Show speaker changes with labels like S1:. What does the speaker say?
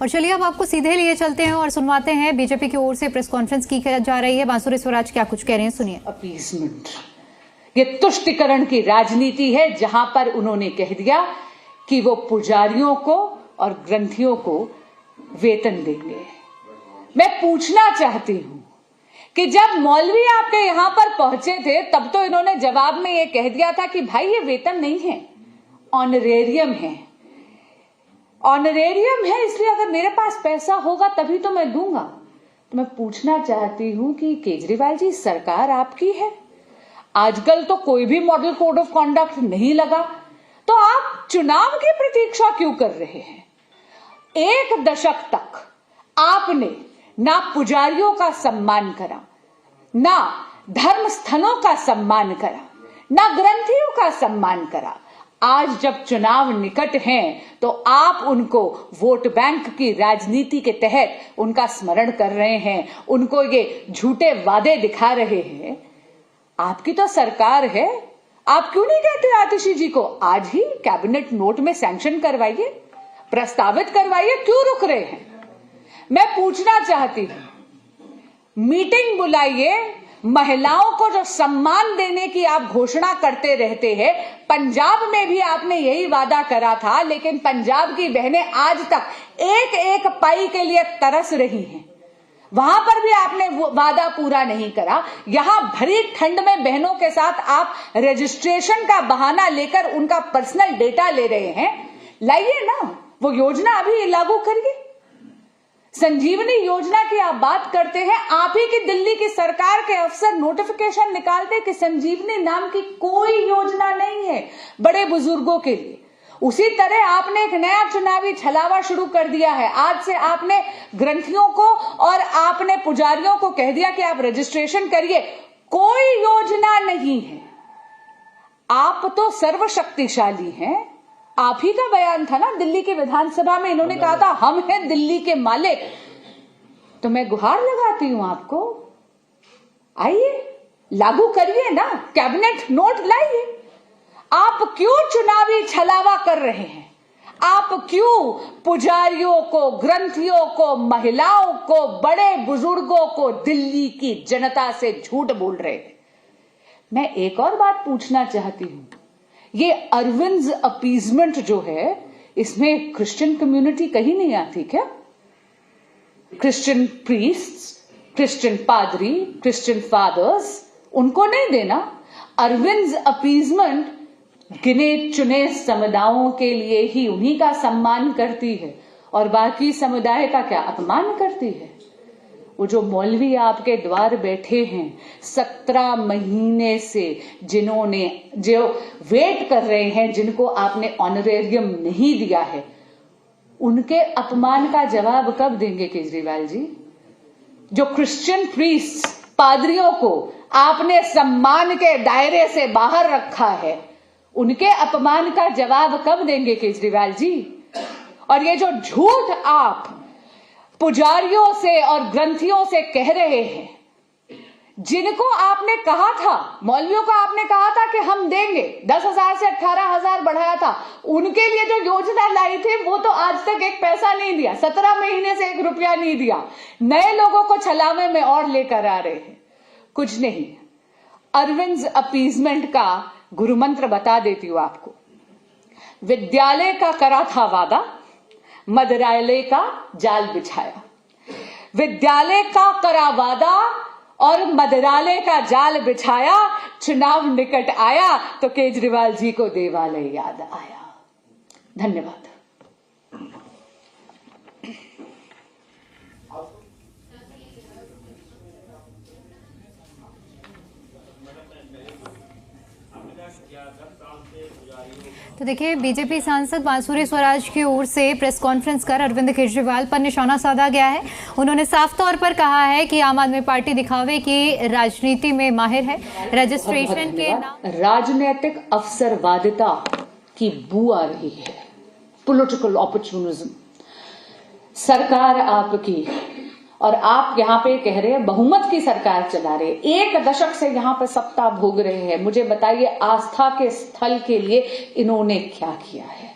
S1: और चलिए अब आपको सीधे लिए चलते हैं और सुनवाते हैं बीजेपी की ओर से प्रेस कॉन्फ्रेंस की जा रही है। बांसुरी स्वराज क्या कुछ कह रहे हैं, सुनिए।
S2: अपीसमेंट, ये तुष्टिकरण की राजनीति है, जहां पर उन्होंने कह दिया कि वो पुजारियों को और ग्रंथियों को वेतन देंगे। मैं पूछना चाहती हूं कि जब मौलवी आपके यहां पर पहुंचे थे तब तो इन्होंने जवाब में ये कह दिया था कि भाई ये वेतन नहीं है, ऑनरेरियम है। ऑनरेरियम है, इसलिए अगर मेरे पास पैसा होगा तभी तो मैं दूंगा। तो मैं पूछना चाहती हूं कि केजरीवाल जी, सरकार आपकी है, आजकल तो कोई भी मॉडल कोड ऑफ कॉन्डक्ट नहीं लगा, तो आप चुनाव की प्रतीक्षा क्यों कर रहे हैं? 1 दशक तक आपने ना पुजारियों का सम्मान करा, ना धर्म स्थलों का सम्मान करा, ना ग्रंथियों का सम्मान करा। आज जब चुनाव निकट हैं तो आप उनको वोट बैंक की राजनीति के तहत उनका स्मरण कर रहे हैं, उनको ये झूठे वादे दिखा रहे हैं। आपकी तो सरकार है, आप क्यों नहीं कहते आतिशी जी को आज ही कैबिनेट नोट में सैंक्शन करवाइए, प्रस्तावित करवाइए, क्यों रुक रहे हैं? मैं पूछना चाहती हूं, मीटिंग बुलाइए, महिलाओं को जो सम्मान देने की आप घोषणा करते रहते हैं। पंजाब में भी आपने यही वादा करा था, लेकिन पंजाब की बहनें आज तक एक एक पाई के लिए तरस रही हैं। वहां पर भी आपने वादा पूरा नहीं करा। यहां भरी ठंड में बहनों के साथ आप रजिस्ट्रेशन का बहाना लेकर उनका पर्सनल डेटा ले रहे हैं। लाइए ना, वो योजना अभी लागू करिए। संजीवनी योजना की आप बात करते हैं, आप ही की दिल्ली की सरकार के अफसर नोटिफिकेशन निकालते कि संजीवनी नाम की कोई योजना नहीं है बड़े बुजुर्गों के लिए। उसी तरह आपने एक नया चुनावी छलावा शुरू कर दिया है। आज से आपने ग्रंथियों को और आपने पुजारियों को कह दिया कि आप रजिस्ट्रेशन करिए। कोई योजना नहीं है। आप तो सर्वशक्तिशाली हैं। आप ही का बयान था ना दिल्ली की विधानसभा में, इन्होंने कहा था हम हैं दिल्ली के मालिक। तो मैं गुहार लगाती हूं आपको, आइए लागू करिए ना, कैबिनेट नोट लाइए। आप क्यों चुनावी छलावा कर रहे हैं? आप क्यों पुजारियों को, ग्रंथियों को, महिलाओं को, बड़े बुजुर्गों को, दिल्ली की जनता से झूठ बोल रहे हैं? मैं एक और बात पूछना चाहती हूं, ये अरविंद अपीजमेंट जो है, इसमें क्रिश्चियन कम्युनिटी कहीं नहीं आती क्या? क्रिश्चियन प्रीस्ट्स, क्रिश्चियन पादरी, क्रिश्चियन फादर्स, उनको नहीं देना? अरविंद अपीजमेंट गिने चुने समुदायों के लिए ही, उन्हीं का सम्मान करती है और बाकी समुदाय का क्या अपमान करती है? वो जो मौलवी आपके द्वार बैठे हैं 17 महीने से, जो वेट कर रहे हैं, जिनको आपने ऑनरेरियम नहीं दिया है, उनके अपमान का जवाब कब देंगे केजरीवाल जी? जो क्रिश्चियन प्रीस्ट, पादरियों को आपने सम्मान के दायरे से बाहर रखा है, उनके अपमान का जवाब कब देंगे केजरीवाल जी? और ये जो झूठ आप पुजारियों से और ग्रंथियों से कह रहे हैं, जिनको आपने कहा था, मौलवियों को आपने कहा था कि हम देंगे, 10,000 से 18,000 बढ़ाया था, उनके लिए जो योजना लाई थी वो तो आज तक एक पैसा नहीं दिया, 17 महीने से 1 रुपया नहीं दिया। नए लोगों को छलावे में और लेकर आ रहे हैं। कुछ नहीं। अरविंद अपीजमेंट का गुरु मंत्र बता देती हूं आपको। विद्यालय का करा था वादा, मदरालय का जाल बिछाया। विद्यालय का करा वादा और मदरालय का जाल बिछाया, चुनाव निकट आया तो केजरीवाल जी को देवालय याद आया। धन्यवाद।
S1: तो देखिए, बीजेपी सांसद बांसुरी स्वराज की ओर से प्रेस कॉन्फ्रेंस कर अरविंद केजरीवाल पर निशाना साधा गया है। उन्होंने साफ तौर पर कहा है कि आम आदमी पार्टी दिखावे की राजनीति में माहिर है। रजिस्ट्रेशन के नाम
S2: राजनीतिक अवसरवादिता की बू आ रही है, पॉलिटिकल अपॉर्चुनिज्म। सरकार आपकी, और आप यहाँ पे कह रहे हैं बहुमत की सरकार चला रहे हैं, 1 दशक से यहाँ पे सत्ता भोग रहे हैं। मुझे बताइए, आस्था के स्थल के लिए इन्होंने क्या किया है?